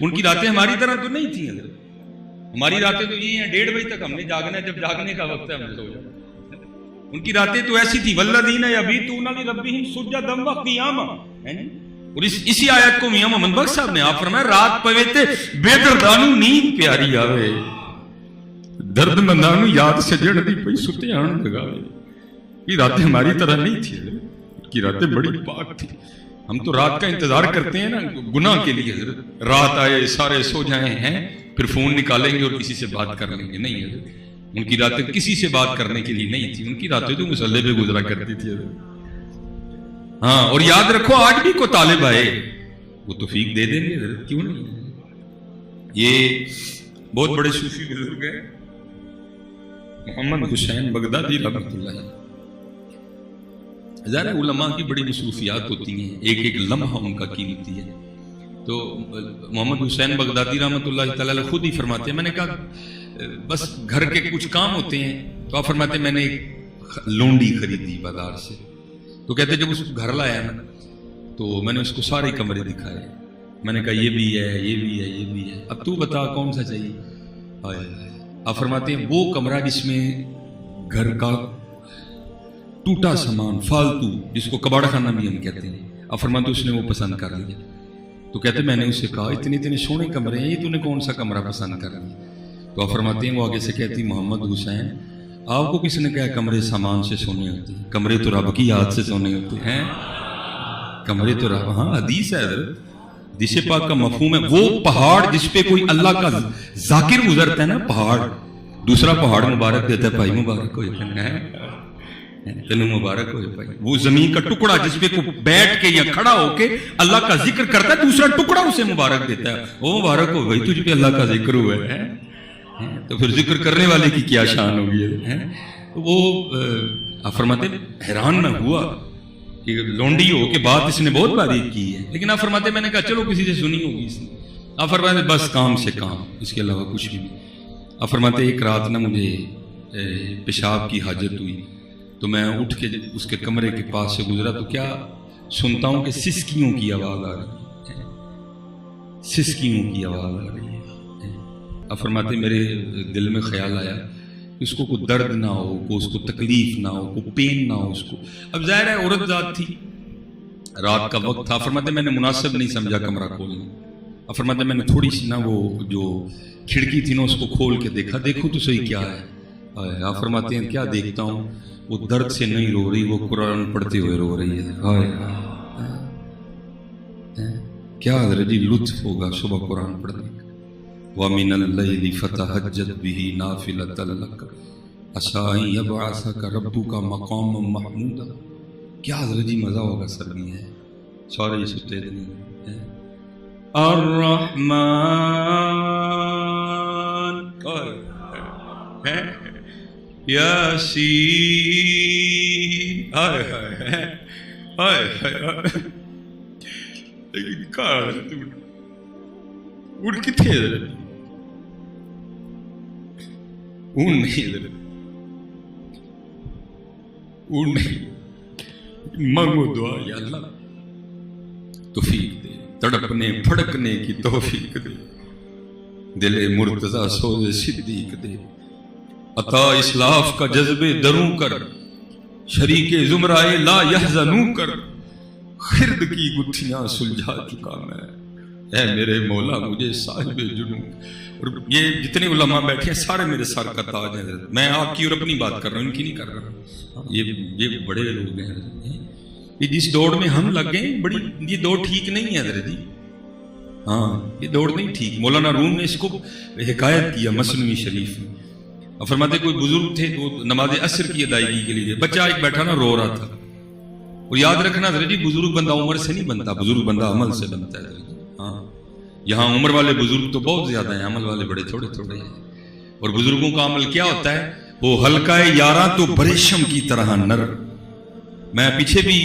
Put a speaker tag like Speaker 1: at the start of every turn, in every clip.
Speaker 1: ان کی راتیں ہماری طرح تو نہیں تھیں حضرت. ہماری راتیں تو یہ ہیں 1:30 بجے تک ہم نے جاگنا ہے، جب جاگنے کا وقت ہے ہم نے سو جانا. ان کی راتیں تو ایسی تھی والذین یبیتون لربہم سجدا وقیاما. اور اسی آیت کو میاں محمد بخش صاحب نے آپ فرمایا رات پوے تے بے دردانو نیند پیاری آوے، درد مندانو یاد سجڑ دی پئی ستے آن لگاوے. یہ راتیں ہماری طرح نہیں تھی، ان کی راتیں بڑی پاک تھی. ہم تو رات کا انتظار کرتے ہیں نا گناہ کے لیے حضرت، رات آئے سارے سو جائیں ہیں پھر فون نکالیں گے اور کسی سے بات کر لیں گے. نہیں حضرت، ان کی راتیں کسی سے بات کرنے کے لیے نہیں تھی، ان کی راتیں تو مصلے پہ گزرا کرتی تھی حضرت. ہاں، اور یاد رکھو آج بھی کوئی طالب آئے وہ توفیق دے دیں گے حضرت، کیوں نہیں. یہ بہت بڑے صوفی بزرگ ہیں محمد حسین بغدادی رحمۃ اللہ علیہ. ظاہر علماء کی بڑی مصروفیات ہوتی ہیں، ایک ایک لمحہ ان کا قیمتی ہے. تو محمد حسین بغدادی رحمۃ اللہ تعالی علیہ خود ہی فرماتے ہیں، میں نے کہا بس گھر کے کچھ کام ہوتے ہیں تو آپ فرماتے ہیں میں نے ایک لونڈی خریدی بازار سے. تو کہتے جب اس کو گھر لایا نا تو میں نے اس کو سارے کمرے دکھائے، میں نے کہا یہ بھی ہے یہ بھی ہے یہ بھی ہے، اب تو بتا کون سا چاہیے. آپ فرماتے ہیں وہ کمرہ جس میں گھر کا ٹوٹا سامان فالتو جس کو کباڑ خانہ بھی ہم کہتے ہیں، آپ فرماتے اس نے وہ پسند کر لیا. تو کہتے میں نے اسے کہا اتنے اتنے سونے کمرے ہیں، یہ تو نے کون سا کمرہ پسند کر لیا. تو آپ فرماتے ہیں وہ آگے سے کہتی محمد حسین آپ کو کس نے کہا کمرے سامان سے سونے ہوتے ہیں، کمرے تو رب کی یاد سے سونے ہوتے ہیں. کمرے تو رب، ہاں حدیث ہے حضرت، حدیث پاک کا مفہوم ہے وہ پہاڑ جس پہ کوئی اللہ کا ذاکر گزرتا ہے نا، پہاڑ دوسرا پہاڑ مبارک دیتا ہے، بھائی مبارک ہو جائے تینوں مبارک ہو جائے. وہ زمین کا ٹکڑا جس پہ کوئی بیٹھ کے یا کھڑا ہو کے اللہ کا ذکر کرتا ہے، دوسرا ٹکڑا اسے مبارک دیتا ہے، وہ مبارک ہو بھائی تجھ پہ اللہ کا ذکر ہوا ہے. تو پھر ذکر کرنے والے کی کیا شان ہوگی. وہ فرماتے حیران نہ ہوا کہ لونڈی ہو کے بات اس نے بہت باریک کی ہے، لیکن آپ فرماتے میں نے کہا چلو کسی سے سنی ہوگی اس نے. آپ فرماتے بس کام سے کام، اس کے علاوہ کچھ بھی نہیں. آپ فرماتے ایک رات نا مجھے پیشاب کی حاجت ہوئی تو میں اٹھ کے اس کے کمرے کے پاس سے گزرا تو کیا سنتا ہوں کہ سسکیوں کی آواز آ رہی ہے، سسکیوں کی آواز آ رہی ہے. اب فرماتے میرے دل میں خیال آیا کہ اس کو کوئی درد نہ ہو، کوئی اس کو تکلیف نہ ہو، کوئی پین نہ ہو اس کو. اب ظاہر ہے عورت ذات تھی، رات کا وقت تھا. فرماتے میں نے مناسب نہیں سمجھا کمرہ کھولنا. اب فرماتے میں نے تھوڑی سی نا وہ جو کھڑکی تھی نا اس کو کھول کے دیکھا، دیکھو تو صحیح کیا ہے. آپ فرماتے ہیں کیا دیکھتا ہوں، وہ درد سے نہیں رو رہی، وہ قرآن پڑھتے ہوئے رو رہی ہے. کیا حضرت جی لطف ہوگا صبح قرآن پڑھنے کا. وَمِنَ اللَّيْلِ فَتَهَجَّدْ بِهِ نَافِلَةً لَكَ عَسَىٰ أَن يَبْعَثَكَ رَبُّكَ مَقَامًا مَحْمُودًا. کیا حضرت جی مزہ ہوگا سردی ہے، سارے ستے دن. الرحمن یاسین ہائے ہائے ہائے ہائے. لیکن کہاں اڑ کتنے اون نہیں اون نہیں. مانگو دعا یا اللہ توفیق دے، تڑپنے پھڑکنے کی توفیق دے، دل مرتضی سوز صدیق دے، عطا اسلاف کا جذبے دروں کر، شریک زمرائے لا یحزنوں کر، خرد کی گتھیاں سلجھا چکا میں، اے میرے مولا مجھے صاحب جنوں. اور یہ جتنے علماء بیٹھے ہیں سارے میرے سر کا تاج ہیں. میں آپ کی اور اپنی بات کر رہا ہوں، ان کی نہیں کر رہا. یہ بڑے لوگ ہیں. یہ جس دوڑ میں ہم لگ گئے بڑی، یہ دوڑ ٹھیک نہیں ہے حضرت جی. ہاں یہ دوڑ نہیں ٹھیک. مولانا روم نے اس کو حکایت کیا مثنوی شریف میں. اور فرماتے کوئی بزرگ تھے تو نماز عصر کی ادائیگی کے لیے بچہ ایک بیٹھا نا رو رہا تھا. اور یاد رکھنا حضرت جی بزرگ بندہ عمر سے نہیں بنتا، بزرگ بندہ عمل سے بنتا ہے. ہاں یہاں عمر والے بزرگ تو بہت زیادہ ہیں، عمل والے بڑے تھوڑے تھوڑے ہیں. اور بزرگوں کا عمل کیا ہوتا ہے، وہ حلقہ یاراں تو بریشم کی طرح نر. میں پیچھے بھی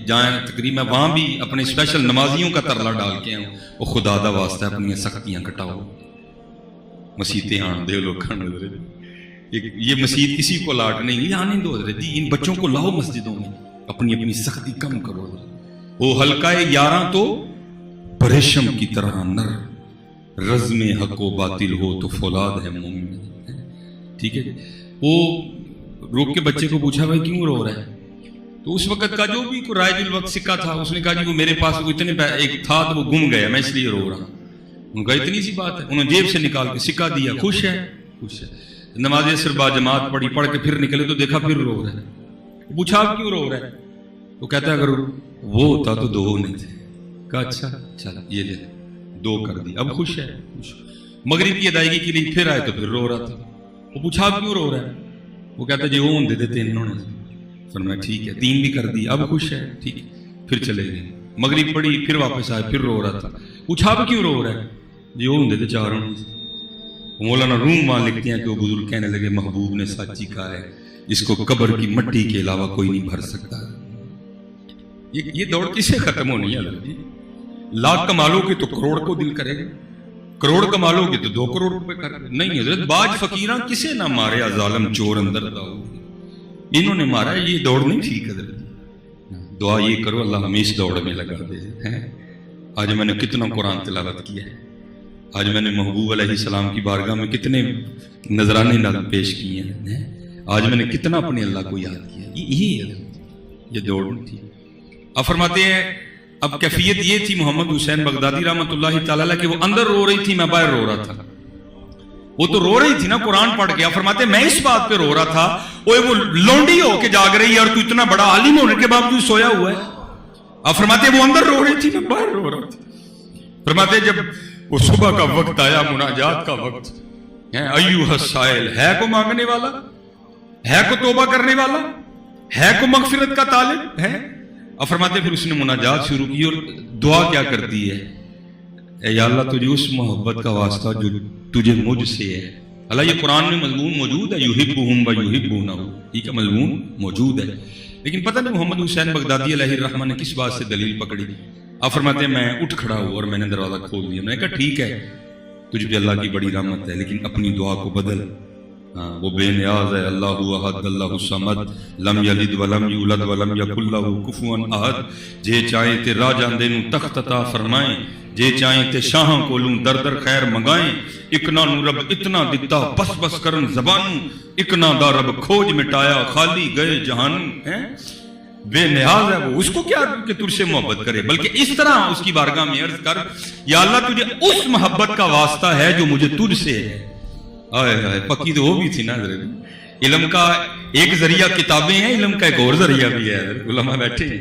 Speaker 1: جائیں تقریبا وہاں بھی اپنے اسپیشل نمازیوں کا ترلا ڈال کے ہوں، وہ خدا دا واسطہ اپنی سختیاں کٹاؤ، مسیتیں آن دے لوگ. یہ مسجد کسی کو لاٹ نہیں، یہ آنے دو حضرت جی، ان بچوں کو لاؤ مسجدوں میں، اپنی اپنی سختی کم کرو. وہ حلقہ یاراں تو پریشم کی طرح نر. رزم حق و باطل ہو تو فولاد ہے مومن. ٹھیک ہے. وہ روک کے بچے کو پوچھا بھائی کیوں رو رہا ہے؟ تو اس وقت کا جو بھی کوئی رائج الوقت سکہ تھا اس نے کہا جی وہ میرے پاس اتنے ایک تھا تو وہ گم گیا میں اس لیے رو رہا ہوں. ان کا اتنی سی بات ہے. انہوں نے جیب سے نکال کے سکہ دیا. خوش ہے؟ خوش ہے. نماز عصر با جماعت پڑھی, پڑھ کے پھر نکلے تو دیکھا پھر رو رہا ہے. پوچھا آپ کیوں رو رہا ہے؟ تو کہتا ہے اگر وہ ہوتا تو دو ہونے تھے. کہا اچھا چلا یہ لے 2 کر دی. اب خوش ہے. مغرب کی ادائیگی کے لیے پھر آئے تو پھر رو رہا تھا. وہ پوچھا آپ کیوں رو رہا ہے؟ وہ کہتا ہے جی وہ دے دیتے انہوں نے. فرمایا ٹھیک ہے 3 بھی کر دی. اب خوش ہے. ٹھیک ہے پھر چلے گئے. مغرب پڑھی پھر واپس آئے پھر رو رہا تھا. پوچھا آپ کیوں رو رہا ہے؟ جی وہ دے دے 4 ہونے. مولانا روم وہاں لکھتے ہیں کہ وہ بزرگ کہنے لگے محبوب نے سچی کہا ہے اس کو قبر کی مٹی کے علاوہ کوئی نہیں بھر سکتا. یہ دوڑ کسے ختم ہونی ہے؟ لاکھ کمالو گے تو کروڑ کو دل کرے گا, کروڑ کمالو گے تو 2 کروڑ روپے کر نہیں. حضرت باج فقیراں کسے نہ مارے ظالم چور اندر داؤ, انہوں نے مارا. یہ دوڑ نہیں ٹھیک. حضرت دعا یہ کرو اللہ ہمیں اس دوڑ میں لگا دے. آج میں نے کتنا قرآن تلاوت کیا ہے. آج میں نے محبوب علیہ السلام کی بارگاہ میں کتنے نذرانے پیش کیے ہیں. آج میں نے کتنا اپنے اللہ کو یاد کیا. یہ دوڑ نہیں تھی. اب فرماتے ہیں اب کیفیت یہ تھی محمد حسین بغدادی رحمۃ اللہ تعالی علیہ کہ وہ اندر رو رہی تھی, میں باہر رو رہا تھا. وہ تو رو رہی تھی نا قرآن پڑھ کے. اب فرماتے ہیں میں اس بات پہ رو رہا تھا وہ لونڈی ہو کے جاگ رہی ہے اور تو اتنا بڑا عالم ہونے کے باوجود سویا ہوا ہے. اب فرماتے ہیں وہ اندر رو رہی تھی, میں باہر رو رہا تھا. فرماتے ہیں جب وہ صبح کا وقت آیا, مناجات کا وقت, ایوہ السائل, ہے کو مانگنے والا, ہے کو توبہ کرنے والا, ہے کو مغفرت کا طالب ہے. اب فرماتے پھر اس نے مناجات شروع کی اور دعا کیا کرتی ہے, اے یا اللہ تجھے اس محبت کا واسطہ جو تجھے مجھ سے ہے. اللہ یہ قرآن میں مضمون موجود ہے, یحبہم و یحبونہ, یہ کا مضمون موجود ہے. لیکن پتہ نہیں محمد حسین بغدادی علیہ الرحمہ نے کس بات سے دلیل پکڑی. اب فرماتے ہیں میں اٹھ کھڑا ہوا اور میں نے دروازہ کھول دیا. میں نے کہا ٹھیک ہے تجھ پہ اللہ کی بڑی رحمت ہے لیکن اپنی دعا کو بدل. وہ بے نیاز ہے, اللہ احد اللہ الصمد لم یلد ولم یولد ولم یکن لہ کفوا احد. جے چاہیں تے راہ جاندے نو تخت عطا فرمائیں, جے چاہیں تے شاہاں کولوں در در خیر منگائیں. اکنا نو رب اتنا دتا بس بس کرن زبانوں, اکنا دا رب کھوج مٹایا خالی گئے جہانوں. بے نیاز ہے وہ, اس کو کیا کہ تجھ سے محبت کرے, بلکہ اس طرح اس کی بارگاہ میں عرض کر یا اللہ تجھے اس محبت کا واسطہ ہے جو مجھے تجھ سے ہے. پکی تو وہ بھی تھی نا. علم کا ایک ذریعہ کتابیں ہیں, علم کا ایک اور ذریعہ بھی ہے. علماء بیٹھے ہیں.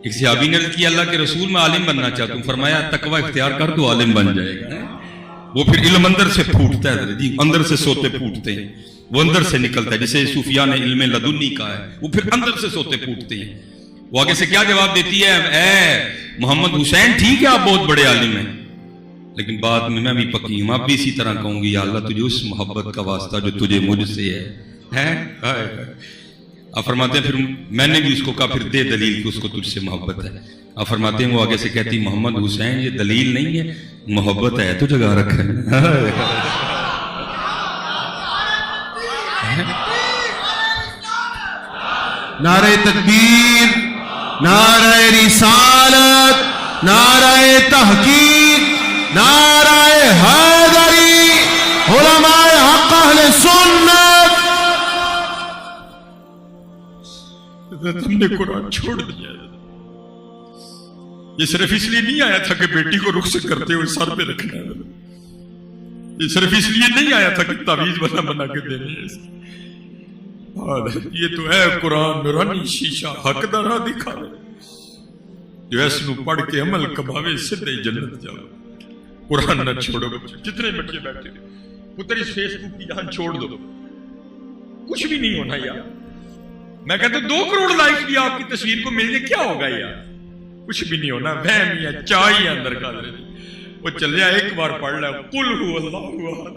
Speaker 1: ایک صحابی نے کیا اللہ کے رسول میں عالم بننا چاہتا ہوں. فرمایا تقوی اختیار کر تو عالم بن جائے گا. وہ پھر علم اندر سے پھوٹتا ہے جی, اندر سے سوتے پھوٹتے ہیں, وہ اندر سے نکلتا ہے. جسے صوفیاء نے علم لدنی کہا ہے, وہ پھر اندر سے سوتے پھوٹتے ہیں. وہ آگے سے کیا جواب دیتی ہے, اے محمد حسین ٹھیک ہے آپ بہت بڑے عالم ہیں لیکن بعد میں بھی پکی ہوں, اب بھی اسی طرح کہوں گی یا اللہ تجھے اس محبت کا واسطہ جو تجھے مجھ سے ہے. اب فرماتے ہیں پھر میں نے بھی اس کو کہا پھر دے دلیل کہ اس کو تجھ سے محبت ہے. اب فرماتے ہیں وہ آگے سے کہتی محمد حسین یہ دلیل نہیں ہے, محبت ہے تو جگہ رکھا ہے.
Speaker 2: نعرہ تکبیر, نعرہ رسالت, نعرہ تحقیق, نعرہ حیدری, علماء حق اہل سنت.
Speaker 1: ہم نے قرآن چھوڑ دیا. یہ صرف اس لیے نہیں آیا تھا کہ بیٹی کو رخصت کرتے ہوئے سر پہ رکھنا ہے. یہ صرف اس لیے نہیں آیا تھا کہ تعویذ بنا کے دینے. یہ تو ہے قرآن نورانی شیشہ حق درا دکھا جو اس نو پڑھ کے عمل کبھاوے سدھے جنت جاؤ. قرآن نہ چھوڑو. جتنے بچے بیٹھے پتر اس فیس بک کی جہاں چھوڑ دو, کچھ بھی نہیں ہونا یار. میں کہتا ہوں 2 کروڑ لائک بھی آپ کی تصویر کو مل جائے کیا ہوگا یار, کچھ بھی نہیں ہونا. وہم یا چاہیے اندر کا وہ چلیا. ایک بار پڑھ لے قل هو اللہ احد,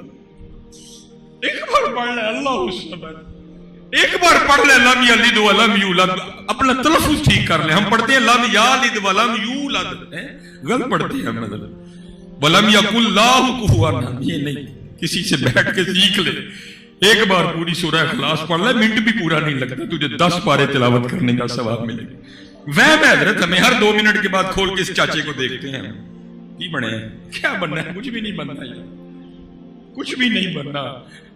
Speaker 1: ایک بار پڑھ لے اللہ الصمد, ایک بار پڑھ لے لم یلد ولم یولد. اپنا تلفظ ٹھیک کر لے. ہم پڑھتے ہیں لم یلد ولم یولد, غلط پڑھتے ہیں. مطلب ولم یکن لہ کفوا احد, یہ نہیں. کسی سے بیٹھ کے سیکھ لے. ایک بار پوری سورہ اخلاص پڑھ لے, منٹ بھی پورا نہیں لگتا, تجھے 10 پارے تلاوت کرنے کا ثواب ملے گا. وہم ہے حضرت, ہمیں ہر 2 منٹ کے بعد کھول کے اس چاچے کو دیکھتے ہیں کی بنے ہیں؟ کیا بننا ہے؟ کچھ بھی نہیں بننا یار، کچھ بھی نہیں بننا.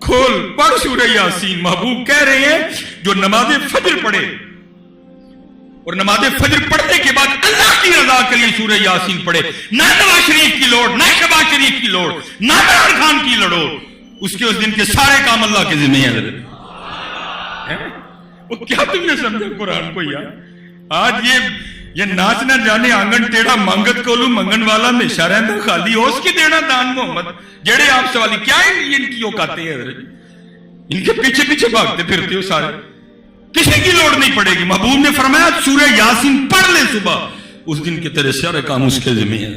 Speaker 1: کھول پڑھ سورہ یاسین. محبوب کہہ رہے ہیں جو نماز فجر پڑھے اور نماز فجر پڑھنے کے بعد اللہ کی رضا کے لیے سورہ یاسین پڑھے، نہ نواز شریف کی لوڑ، نہ شہباز شریف کی لوڑ، نہ عمران خان کی لڑو، اس کے اس دن کے سارے کام اللہ کے ذمہ ہیں. وہ کیا تم نے سمجھا قرآن کو یار؟ آج یہ ناچ نہ جانے آنگن ٹیڑھا مانگت کولو منگن والا ہمیشہ رہندا خالی ہو اس کی دینا دان محمد جڑے آپ سوالی کیا ان کی اوقاتیں ہیں حضرت؟ ان کے پیچھے پیچھے بھاگتے پھرتے ہو سارے، کسی کی لوڑ نہیں پڑے گی. محبوب نے فرمایا سورہ یاسین پڑھ لے صبح، اس دن کے تیرے سارے کام اس کے ذمہ ہیں.